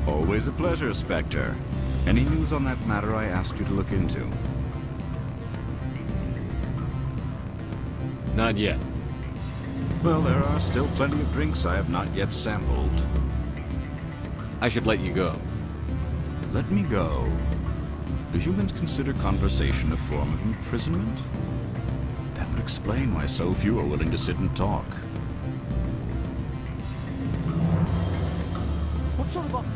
Always a pleasure, Spectre. Any news on that matter I asked you to look into? Not yet. Well, there are still plenty of drinks I have not yet sampled. I should let you go. Let me go. Do humans consider conversation a form of imprisonment? That would explain why so few are willing to sit and talk. What sort of offer?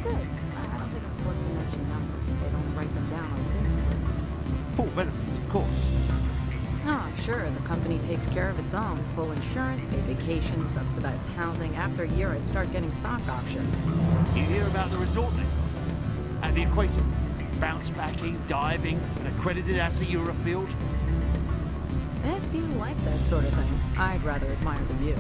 Good. I don't think I'm supposed to mention numbers. They don't write them down on things. Full benefits, of course. Oh, sure, the company takes care of its own. Full insurance, paid vacations, subsidized housing. After a year, I'd start getting stock options. You hear about the resort then? At the equator? Bounce backing, diving, an accredited ASA Eurofield? If you like that sort of thing, I'd rather admire the view.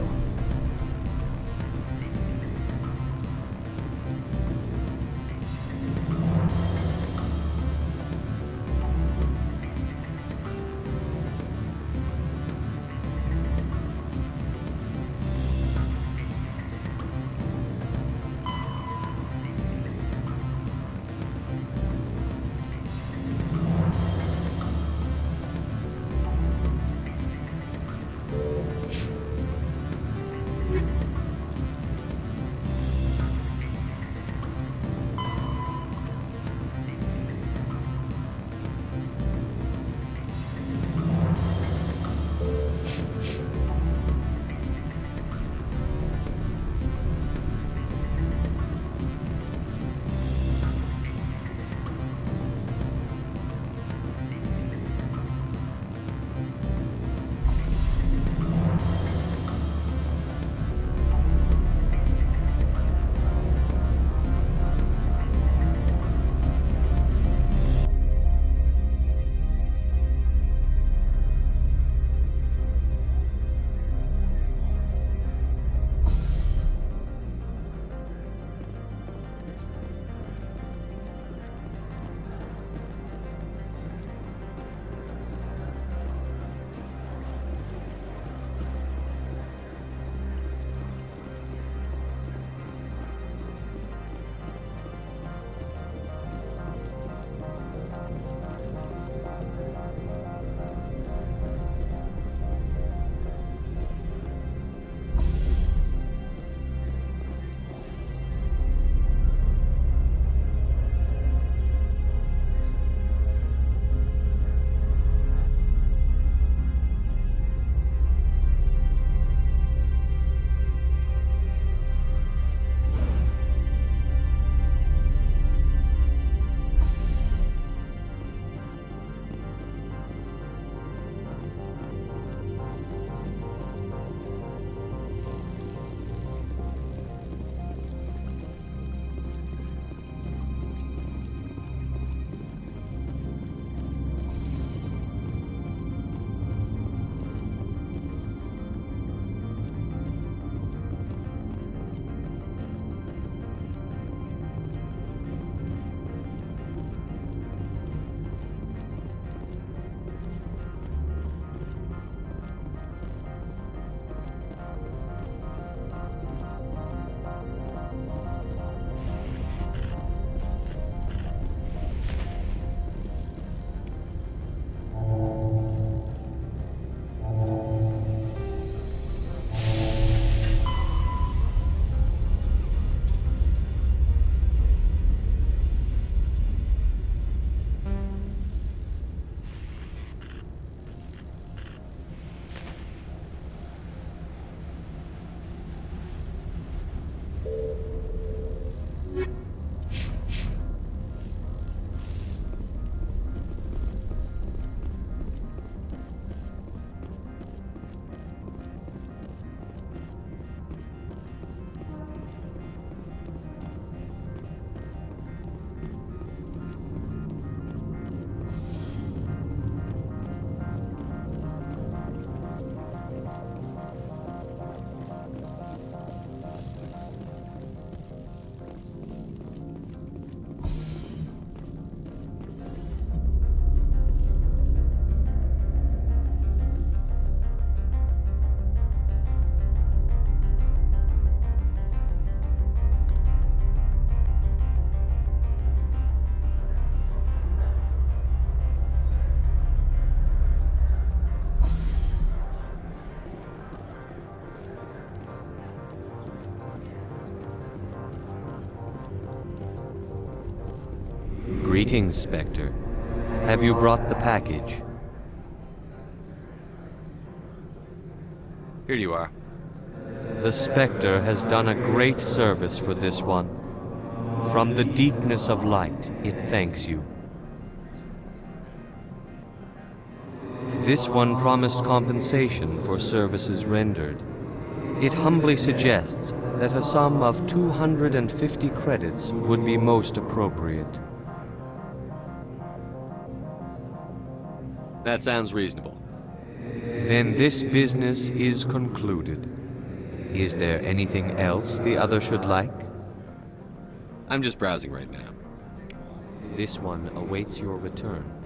Greetings, Spectre. Have you brought the package? Here you are. The Spectre has done a great service for this one. From the deepness of light, it thanks you. This one promised compensation for services rendered. It humbly suggests that a sum of 250 credits would be most appropriate. That sounds reasonable. Then this business is concluded. Is there anything else the other should like? I'm just browsing right now. This one awaits your return.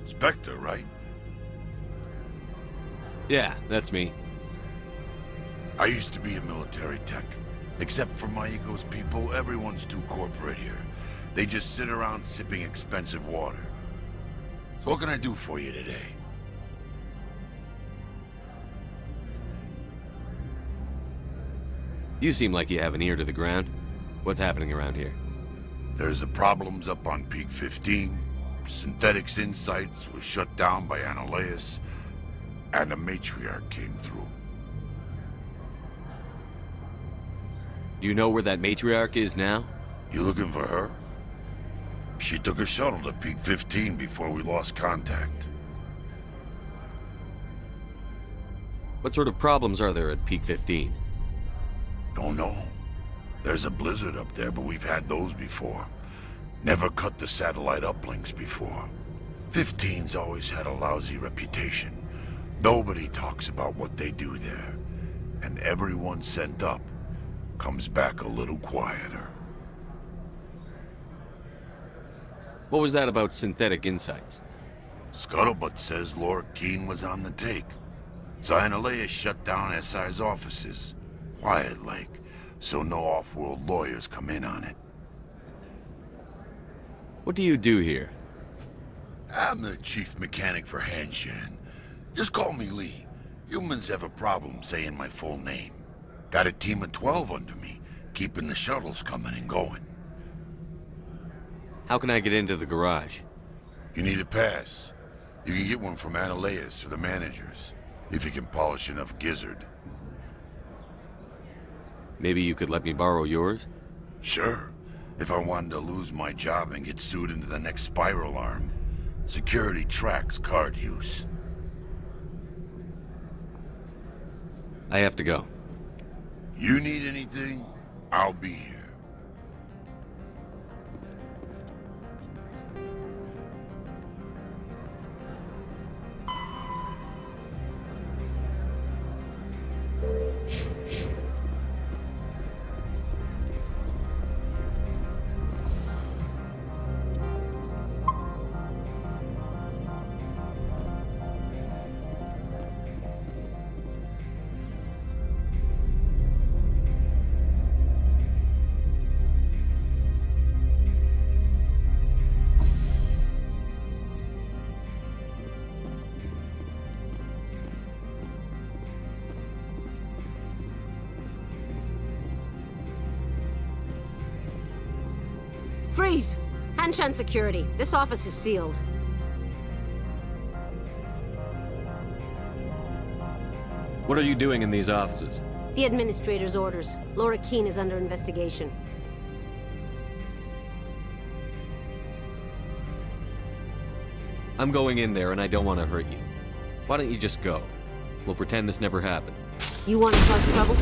Spectre, right? Yeah, that's me. I used to be a military tech. Except for my ego's people, everyone's too corporate here. They just sit around sipping expensive water. So what can I do for you today? You seem like you have an ear to the ground. What's happening around here? There's the problems up on Peak 15. Synthetics Insights was shut down by Aleutsk, and the matriarch came through. Do you know where that matriarch is now? You looking for her? She took a shuttle to Peak 15 before we lost contact. What sort of problems are there at Peak 15? Don't know. There's a blizzard up there, but we've had those before. Never cut the satellite uplinks before. 15's always had a lousy reputation. Nobody talks about what they do there. And everyone sent up comes back a little quieter. What was that about Synthetic Insights? Scuttlebutt says Lord Keene was on the take. Zionalea shut down SI's offices. Quiet-like, so no off-world lawyers come in on it. What do you do here? I'm the chief mechanic for Hanshan. Just call me Lee. Humans have a problem saying my full name. Got a team of 12 under me, keeping the shuttles coming and going. How can I get into the garage? You need a pass. You can get one from Aleutsk or the managers, if you can polish enough gizzard. Maybe you could let me borrow yours? Sure. If I wanted to lose my job and get sued into the next spiral arm. Security tracks card use. I have to go. You need anything, I'll be here. Freeze! Hanshan security. This office is sealed. What are you doing in these offices? The administrator's orders. Laura Keene is under investigation. I'm going in there and I don't want to hurt you. Why don't you just go? We'll pretend this never happened. You want to cause trouble?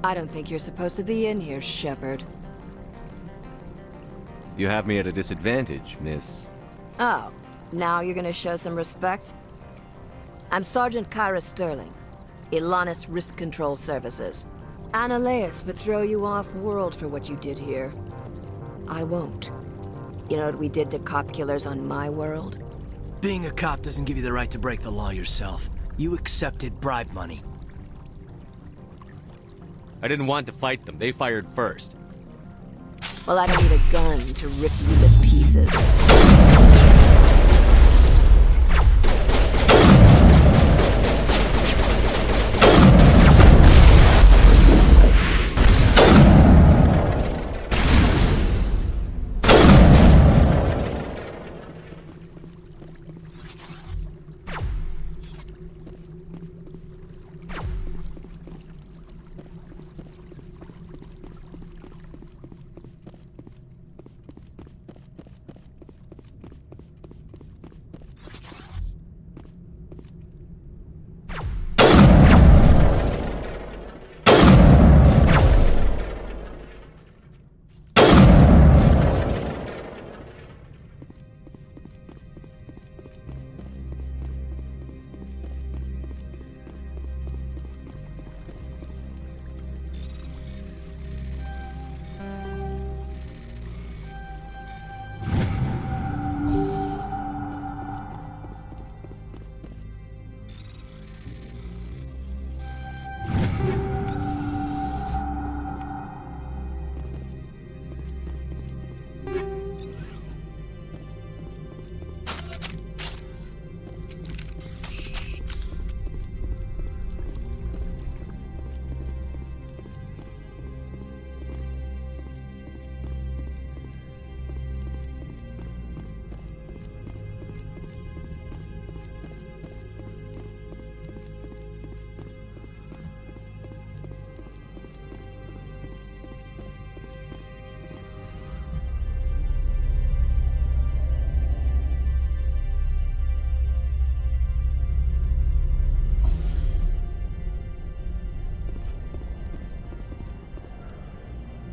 I don't think you're supposed to be in here, Shepard. You have me at a disadvantage, miss. Oh, now you're gonna show some respect? I'm Sergeant Kyra Sterling, Ilanis Risk Control Services. Analeus would throw you off-world for what you did here. I won't. You know what we did to cop killers on my world? Being a cop doesn't give you the right to break the law yourself. You accepted bribe money. I didn't want to fight them. They fired first. Well, I don't need a gun to rip you to pieces.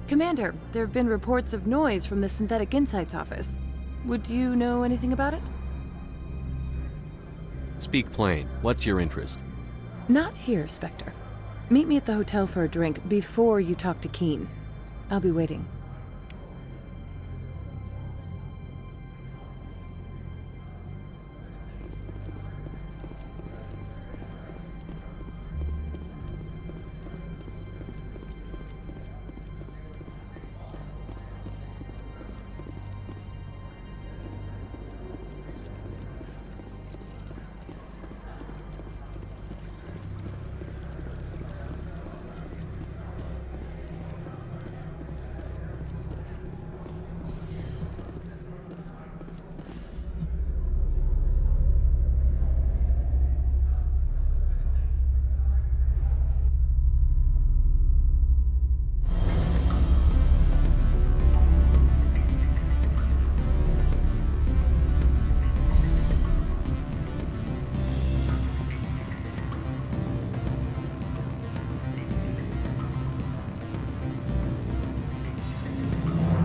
Commander, there have been reports of noise from the Synthetic Insights office. Would you know anything about it? Speak plain. What's your interest? Not here, Spectre. Meet me at the hotel for a drink before you talk to Keen. I'll be waiting.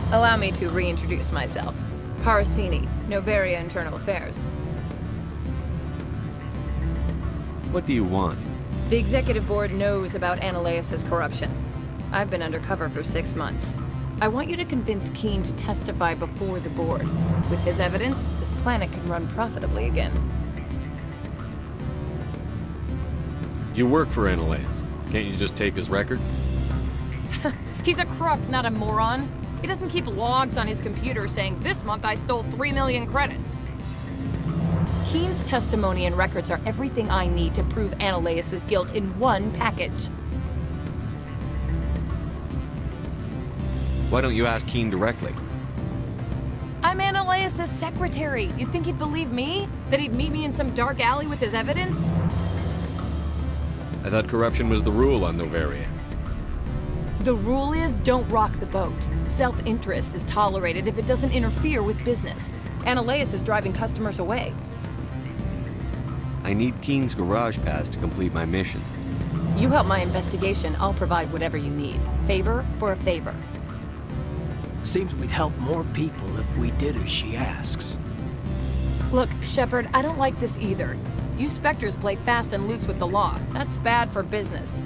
Allow me to reintroduce myself. Parasini, Noveria Internal Affairs. What do you want? The executive board knows about Analeas' corruption. I've been undercover for 6 months. I want you to convince Keen to testify before the board. With his evidence, this planet can run profitably again. You work for Analeas. Can't you just take his records? He's a crook, not a moron. He doesn't keep logs on his computer saying, "This month I stole 3 million credits." Keen's testimony and records are everything I need to prove Analeas' guilt in one package. Why don't you ask Keen directly? I'm Analeas' secretary. You'd think he'd believe me? That he'd meet me in some dark alley with his evidence? I thought corruption was the rule on Noveria. The rule is, don't rock the boat. Self-interest is tolerated if it doesn't interfere with business. Analeas is driving customers away. I need Keen's garage pass to complete my mission. You help my investigation, I'll provide whatever you need. Favor for a favor. Seems we'd help more people if we did as she asks. Look, Shepard, I don't like this either. You Spectres play fast and loose with the law. That's bad for business.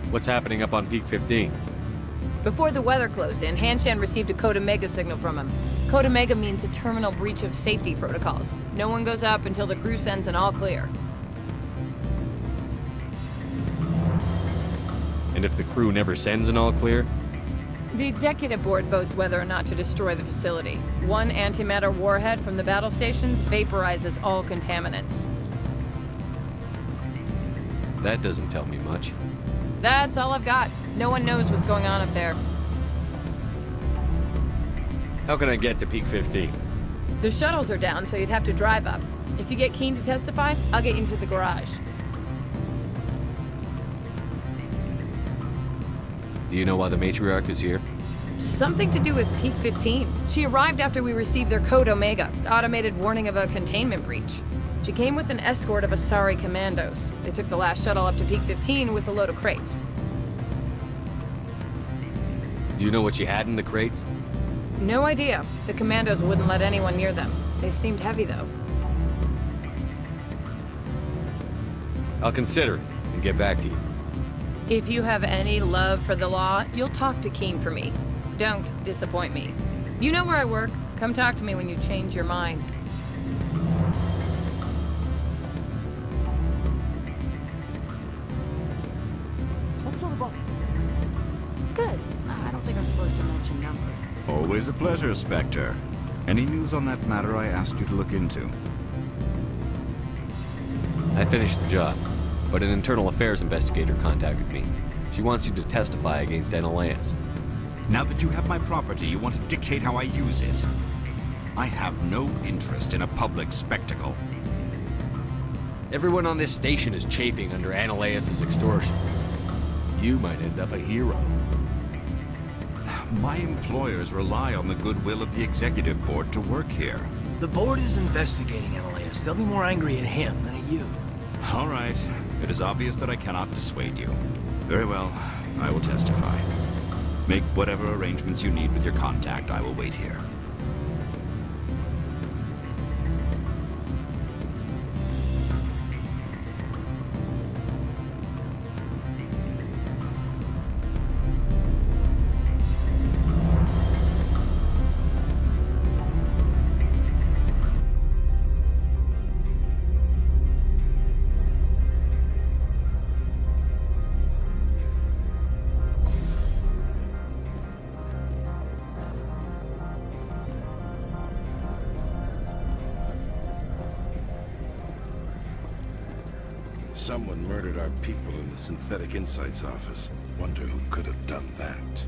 What's happening up on Peak 15? Before the weather closed in, Hanshan received a Code Omega signal from him. Code Omega means a terminal breach of safety protocols. No one goes up until the crew sends an all clear. And if the crew never sends an all clear? The executive board votes whether or not to destroy the facility. One antimatter warhead from the battle stations vaporizes all contaminants. That doesn't tell me much. That's all I've got. No one knows what's going on up there. How can I get to Peak 15? The shuttles are down, so you'd have to drive up. If you get Keen to testify, I'll get you into the garage. Do you know why the matriarch is here? Something to do with Peak 15. She arrived after we received their Code Omega, automated warning of a containment breach. She came with an escort of Asari commandos. They took the last shuttle up to Peak 15 with a load of crates. Do you know what she had in the crates? No idea. The commandos wouldn't let anyone near them. They seemed heavy, though. I'll consider it and get back to you. If you have any love for the law, you'll talk to Keen for me. Don't disappoint me. You know where I work. Come talk to me when you change your mind. What's all about? Good. I don't think I'm supposed to mention numbers. Always a pleasure, Spectre. Any news on that matter I asked you to look into? I finished the job, but an internal affairs investigator contacted me. She wants you to testify against Aleutsk. Now that you have my property, you want to dictate how I use it. I have no interest in a public spectacle. Everyone on this station is chafing under Aleutsk's extortion. You might end up a hero. My employers rely on the goodwill of the executive board to work here. The board is investigating Aleutsk. They'll be more angry at him than at you. All right. It is obvious that I cannot dissuade you. Very well. I will testify. Make whatever arrangements you need with your contact. I will wait here. Someone murdered our people in the Synthetic Insights office. Wonder who could have done that.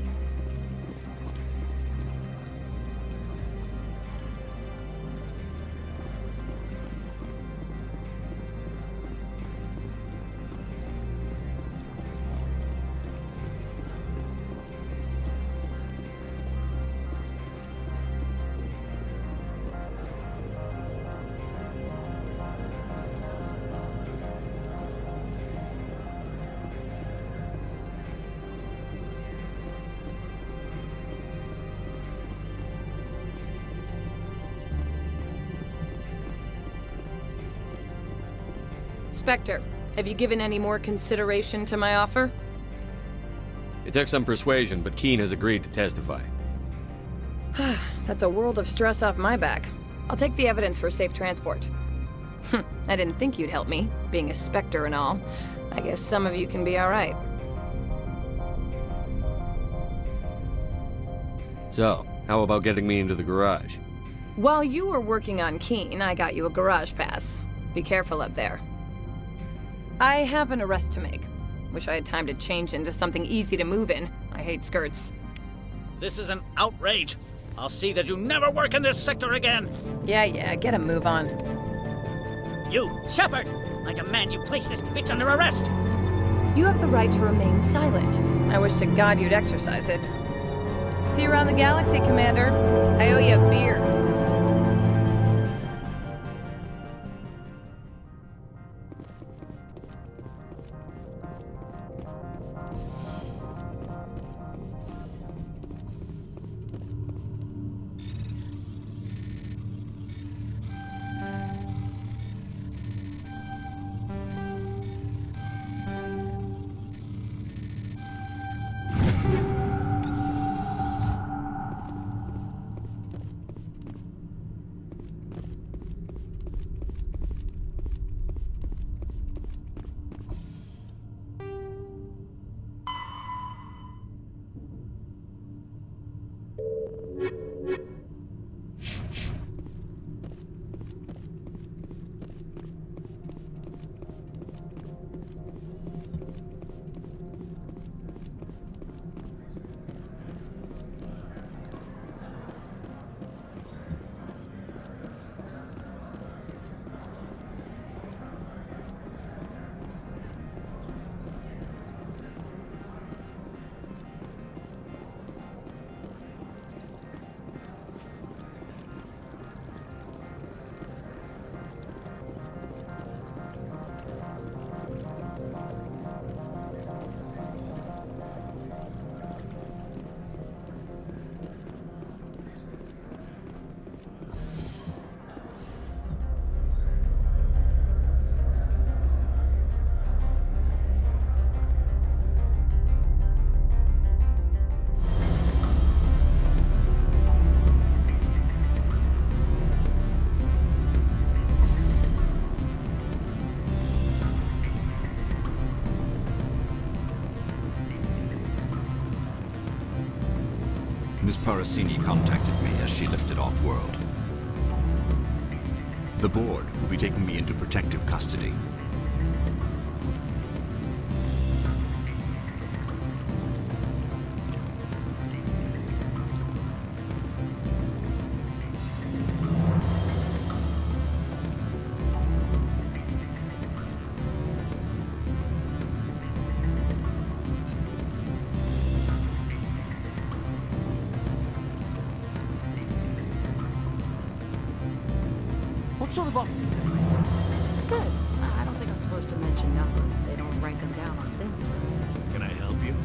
Spectre, have you given any more consideration to my offer? It took some persuasion, but Keen has agreed to testify. That's a world of stress off my back. I'll take the evidence for safe transport. I didn't think you'd help me, being a Spectre and all. I guess some of you can be alright. So, how about getting me into the garage? While you were working on Keen, I got you a garage pass. Be careful up there. I have an arrest to make. Wish I had time to change into something easy to move in. I hate skirts. This is an outrage. I'll see that you never work in this sector again. Yeah, get a move on. You, Shepard! I demand you place this bitch under arrest! You have the right to remain silent. I wish to God you'd exercise it. See you around the galaxy, Commander. I owe you a beer. Miss Parasini contacted me as she lifted off-world. The board will be taking me into protective custody. What sort of offer did they make? Good. I don't think I'm supposed to mention numbers. They don't write them down on thin string. Can I help you?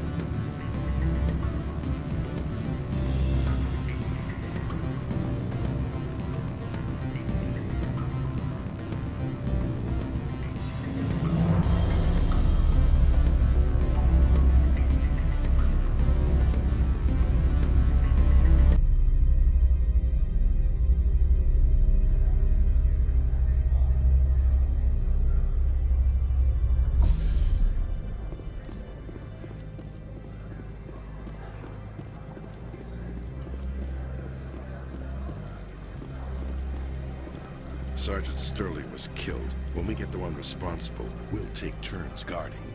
Sergeant Sterling was killed. When we get the one responsible, we'll take turns guarding them.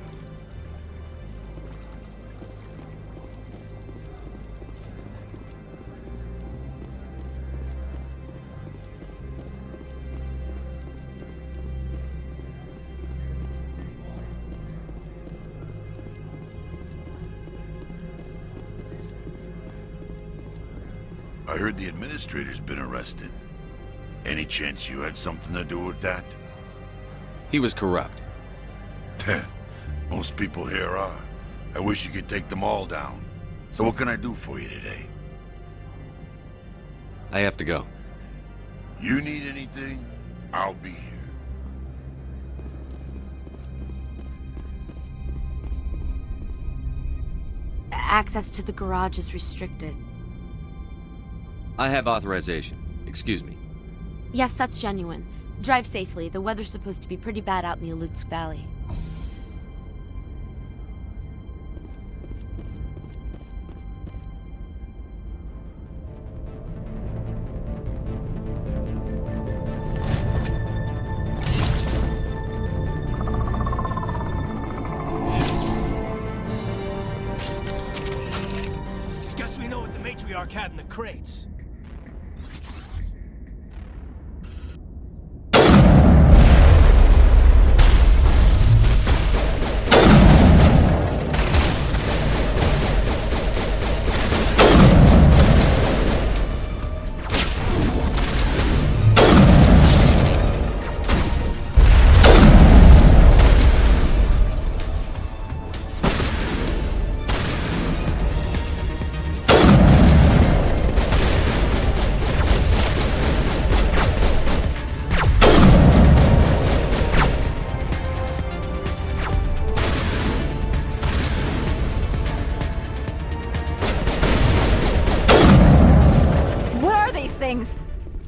I heard the administrator's been arrested. Any chance you had something to do with that? He was corrupt. Most people here are. I wish you could take them all down. So what can I do for you today? I have to go. You need anything? I'll be here. Access to the garage is restricted. I have authorization. Excuse me. Yes, that's genuine. Drive safely. The weather's supposed to be pretty bad out in the Aleutsk Valley. Guess we know what the matriarch had in the crates.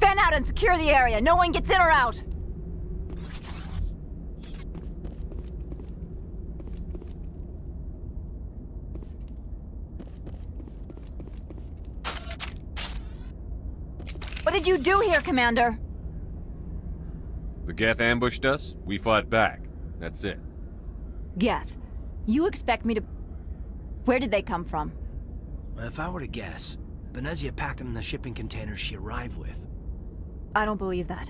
Fan out and secure the area. No one gets in or out. What did you do here, Commander? The Geth ambushed us. We fought back. That's it. Geth, you expect me to... Where did they come from? If I were to guess, Venezia packed them in the shipping containers she arrived with. I don't believe that.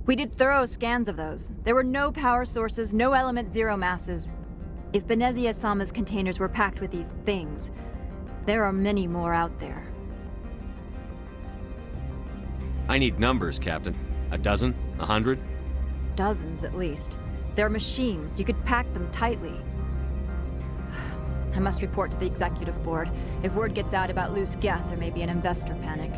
We did thorough scans of those. There were no power sources, no element zero masses. If Venezia-sama's containers were packed with these things, there are many more out there. I need numbers, Captain. A dozen? 100? Dozens, at least. They're machines. You could pack them tightly. I must report to the executive board. If word gets out about loose Geth, there may be an investor panic.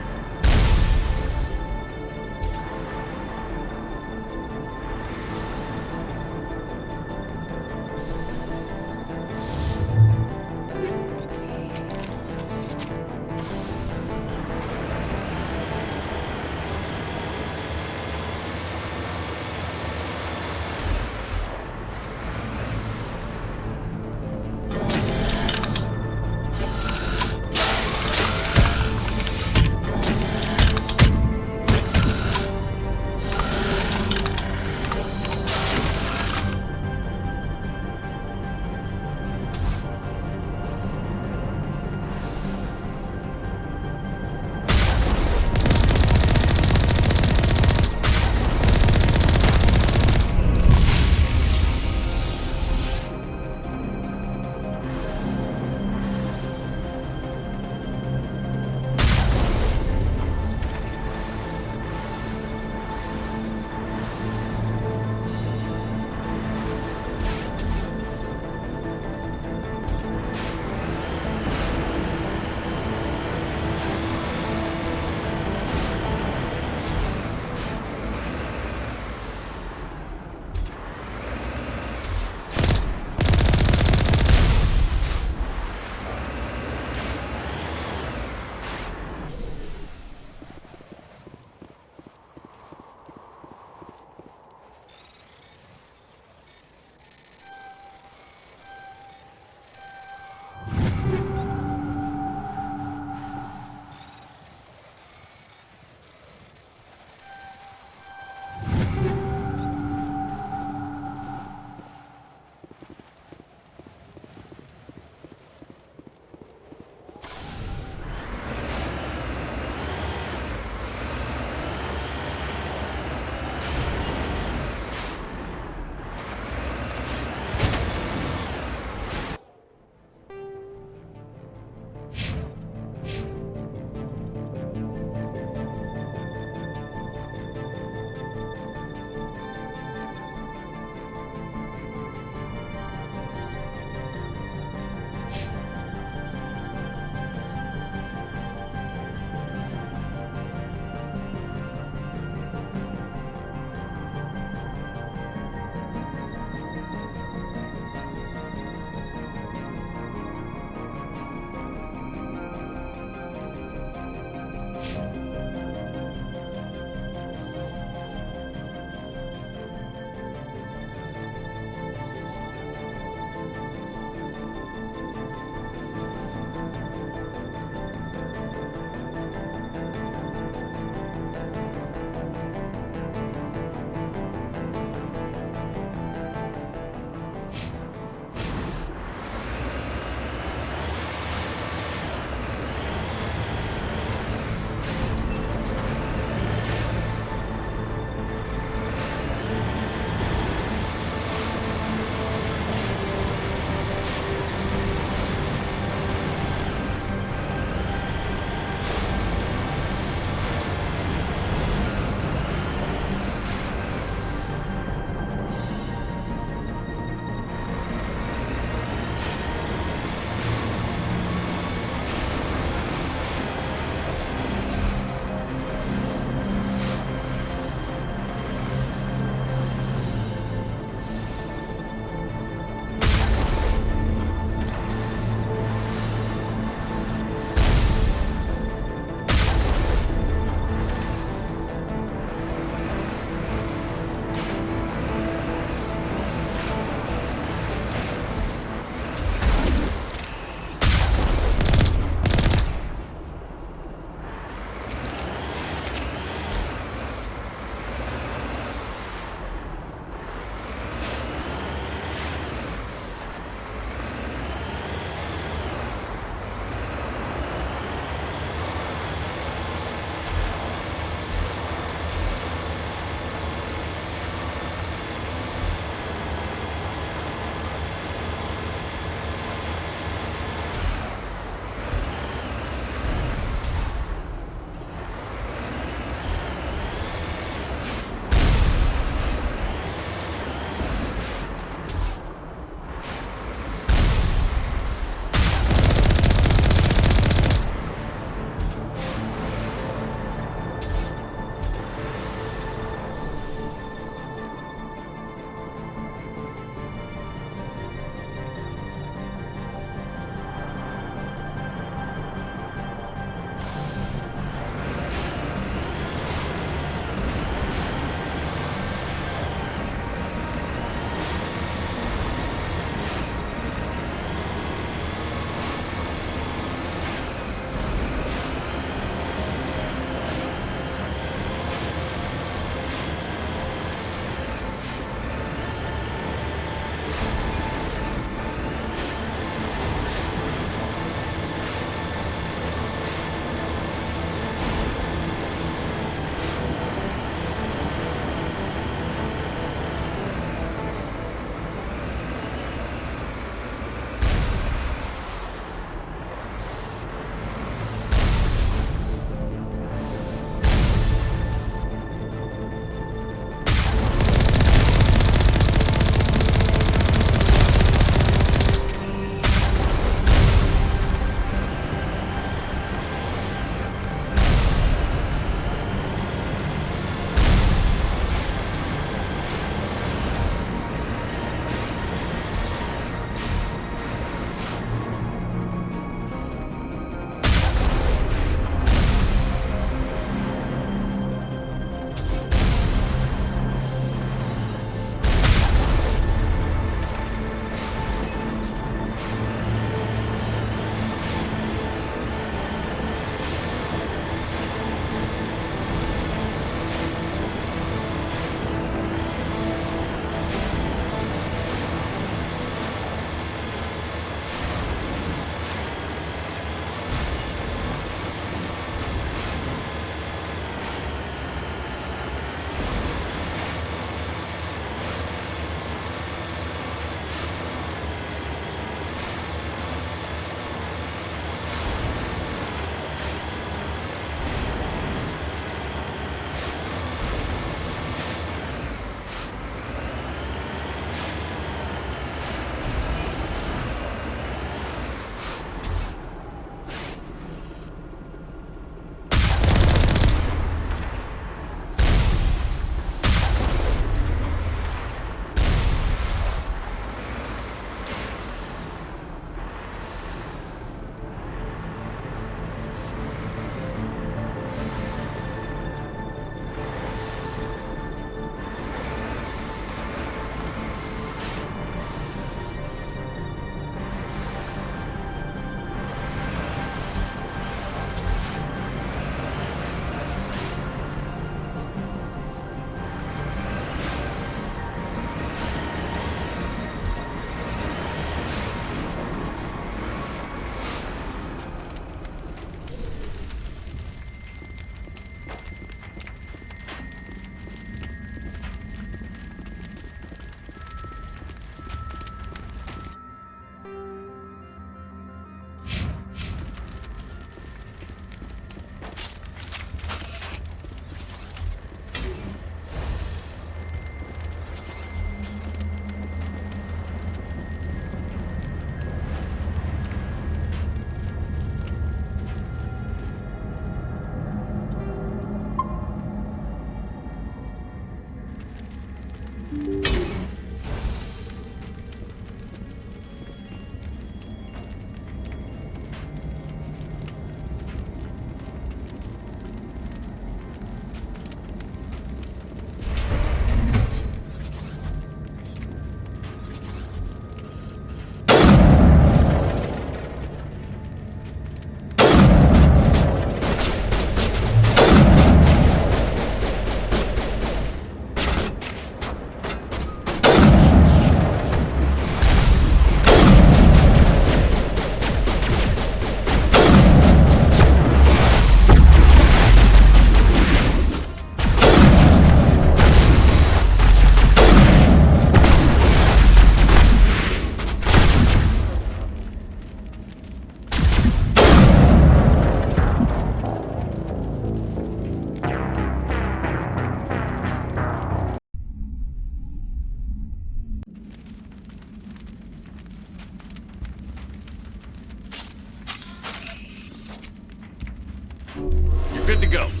good to go.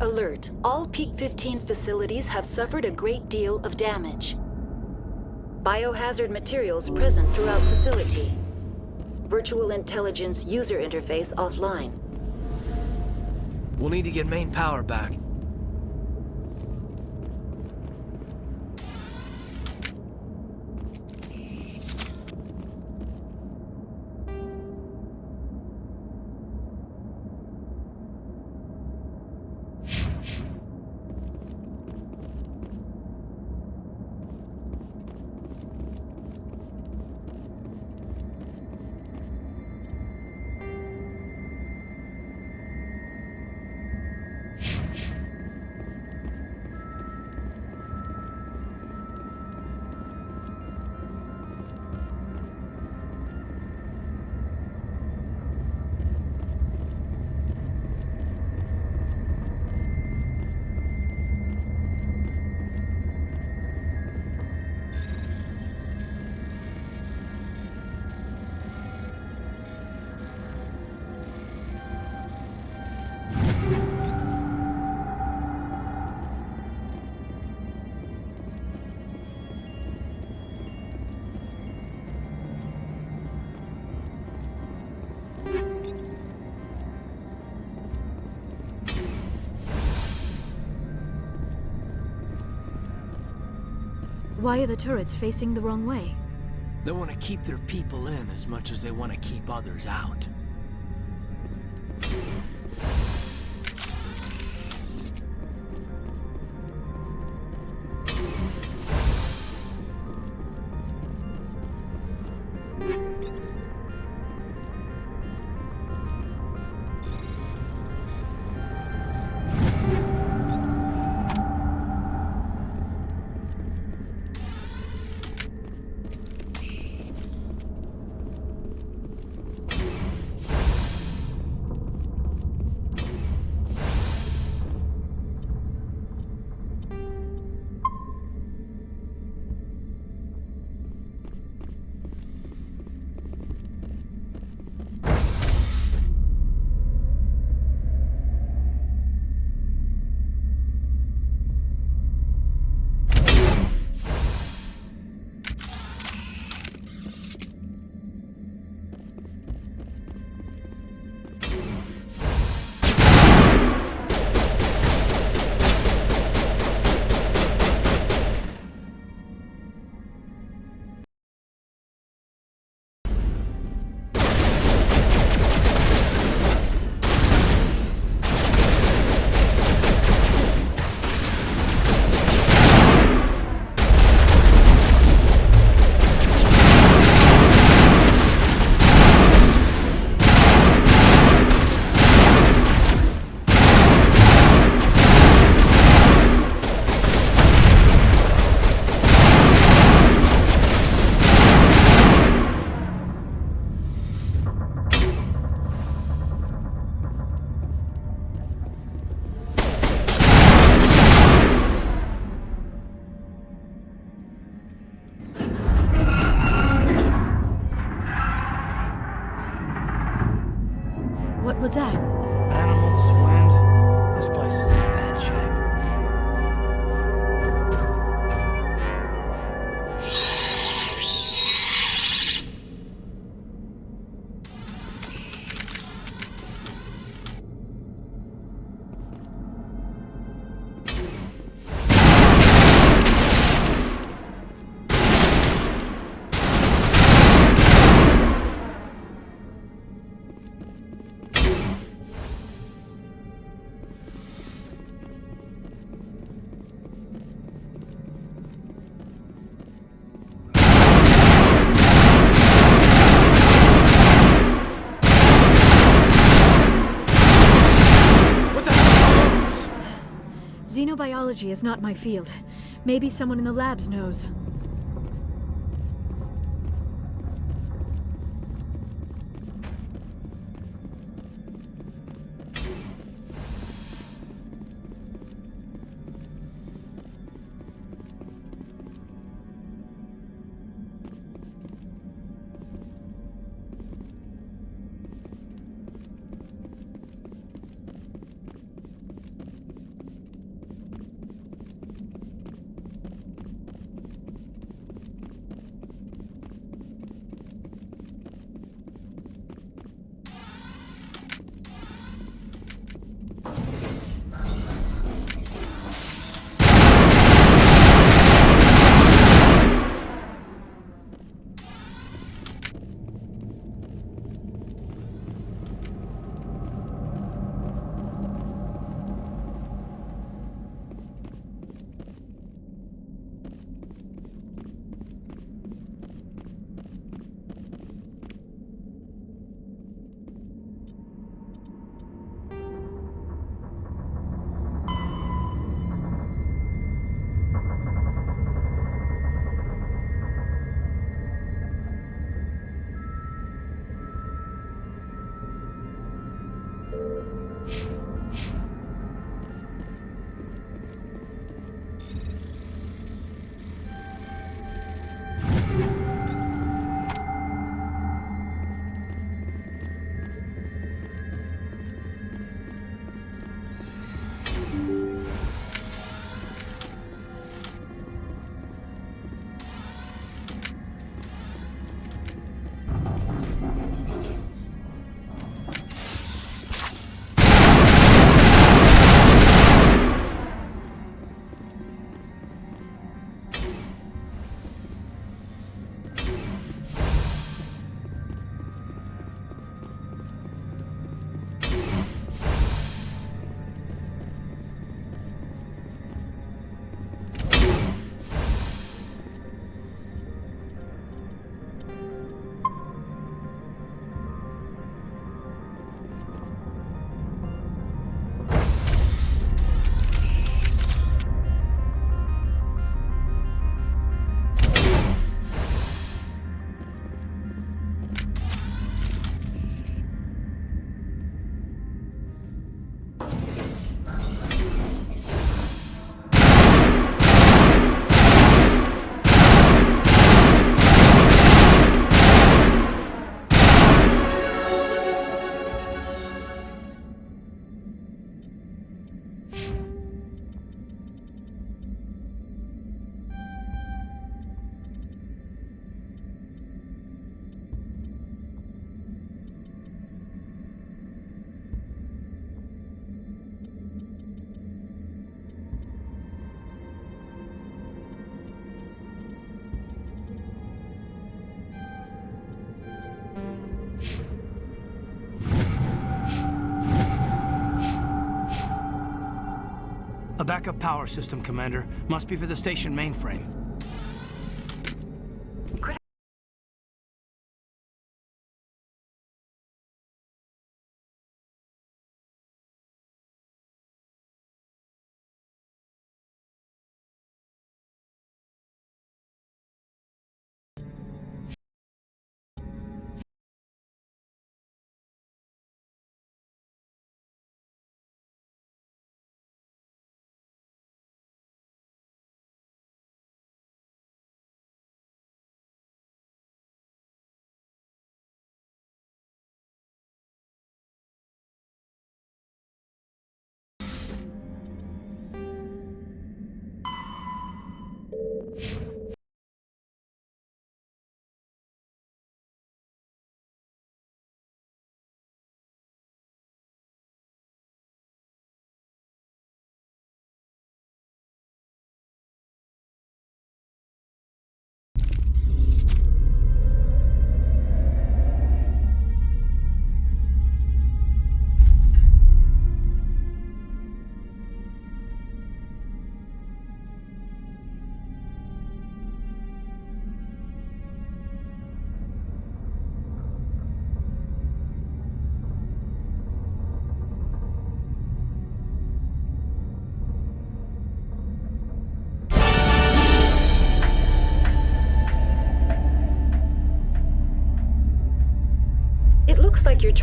Alert. All Peak 15 facilities have suffered a great deal of damage. Biohazard materials present throughout facility. Virtual intelligence user interface offline. We'll need to get main power back. Why are the turrets facing the wrong way? They want to keep their people in as much as they want to keep others out. What was that? Animals, wind. This place is in bad shape. Xenobiology is not my field. Maybe someone in the labs knows. A backup power system, Commander. Must be for the station mainframe.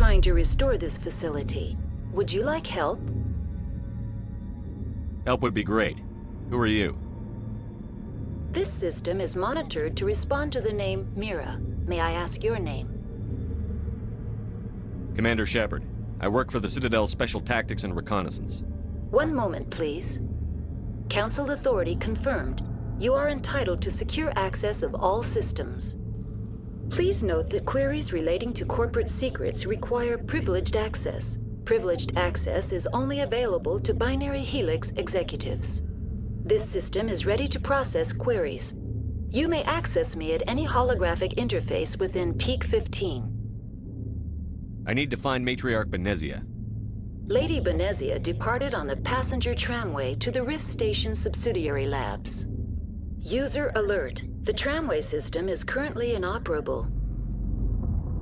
trying to restore this facility. Would you like help? Help would be great. Who are you? This system is monitored to respond to the name Mira. May I ask your name? Commander Shepard. I work for the Citadel's Special Tactics and Reconnaissance. One moment, please. Council authority confirmed. You are entitled to secure access of all systems. Please note that queries relating to corporate secrets require privileged access. Privileged access is only available to Binary Helix executives. This system is ready to process queries. You may access me at any holographic interface within Peak 15. I need to find Matriarch Benezia. Lady Benezia departed on the passenger tramway to the Rift Station subsidiary labs. User alert. The tramway system is currently inoperable.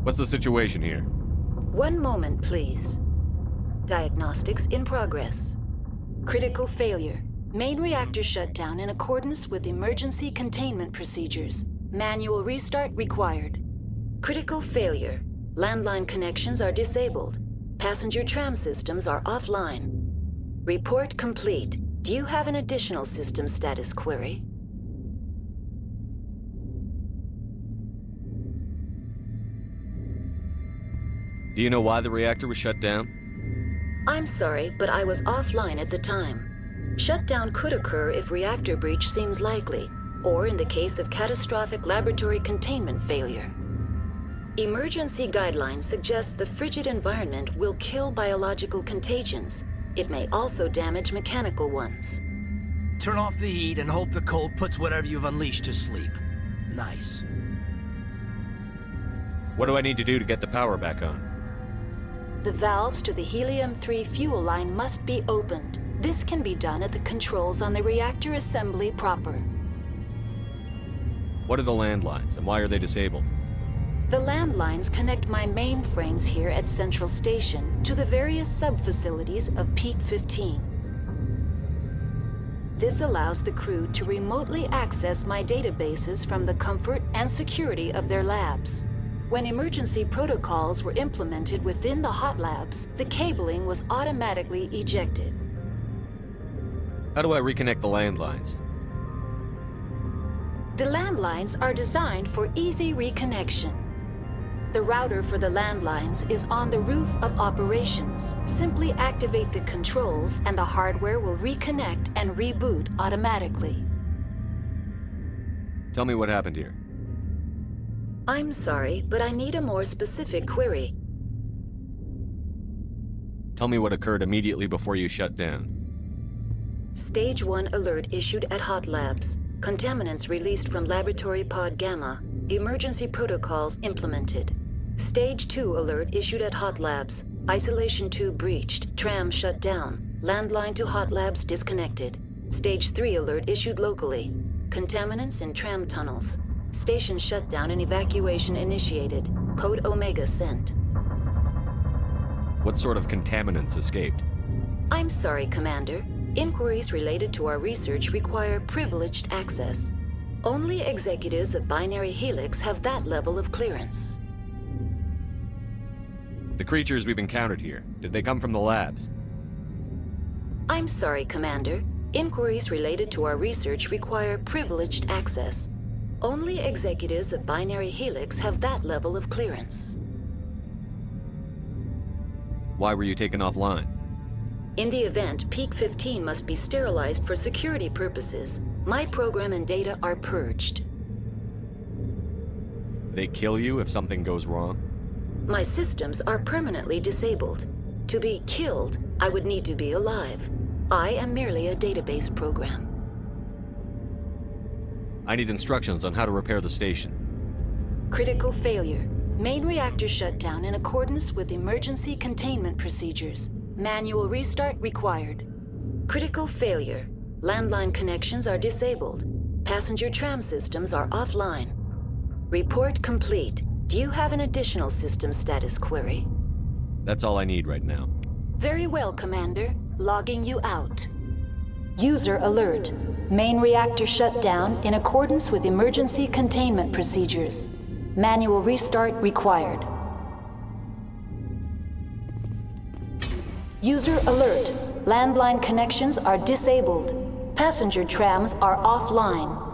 What's the situation here? One moment, please. Diagnostics in progress. Critical failure. Main reactor shut down in accordance with emergency containment procedures. Manual restart required. Critical failure. Landline connections are disabled. Passenger tram systems are offline. Report complete. Do you have an additional system status query? Do you know why the reactor was shut down? I'm sorry, but I was offline at the time. Shutdown could occur if reactor breach seems likely, or in the case of catastrophic laboratory containment failure. Emergency guidelines suggest the frigid environment will kill biological contagions. It may also damage mechanical ones. Turn off the heat and hope the cold puts whatever you've unleashed to sleep. Nice. What do I need to do to get the power back on? The valves to the helium-3 fuel line must be opened. This can be done at the controls on the reactor assembly proper. What are the landlines, and why are they disabled? The landlines connect my mainframes here at Central Station to the various sub-facilities of Peak 15. This allows the crew to remotely access my databases from the comfort and security of their labs. When emergency protocols were implemented within the hot labs, the cabling was automatically ejected. How do I reconnect the landlines? The landlines are designed for easy reconnection. The router for the landlines is on the roof of operations. Simply activate the controls and the hardware will reconnect and reboot automatically. Tell me what happened here. I'm sorry, but I need a more specific query. Tell me what occurred immediately before you shut down. Stage 1 alert issued at Hot Labs. Contaminants released from Laboratory Pod Gamma. Emergency protocols implemented. Stage 2 alert issued at Hot Labs. Isolation tube breached. Tram shut down. Landline to Hot Labs disconnected. Stage 3 alert issued locally. Contaminants in tram tunnels. Station shutdown and evacuation initiated. Code Omega sent. What sort of contaminants escaped? I'm sorry, Commander. Inquiries related to our research require privileged access. Only executives of Binary Helix have that level of clearance. The creatures we've encountered here, did they come from the labs? I'm sorry, Commander. Inquiries related to our research require privileged access. Only executives of Binary Helix have that level of clearance. Why were you taken offline? In the event, Peak 15 must be sterilized for security purposes. My program and data are purged. They kill you if something goes wrong? My systems are permanently disabled. To be killed, I would need to be alive. I am merely a database program. I need instructions on how to repair the station. Critical failure. Main reactor shut down in accordance with emergency containment procedures. Manual restart required. Critical failure. Landline connections are disabled. Passenger tram systems are offline. Report complete. Do you have an additional system status query? That's all I need right now. Very well, Commander. Logging you out. User alert. Main reactor shut down in accordance with emergency containment procedures. Manual restart required. User alert. Landline connections are disabled. Passenger trams are offline.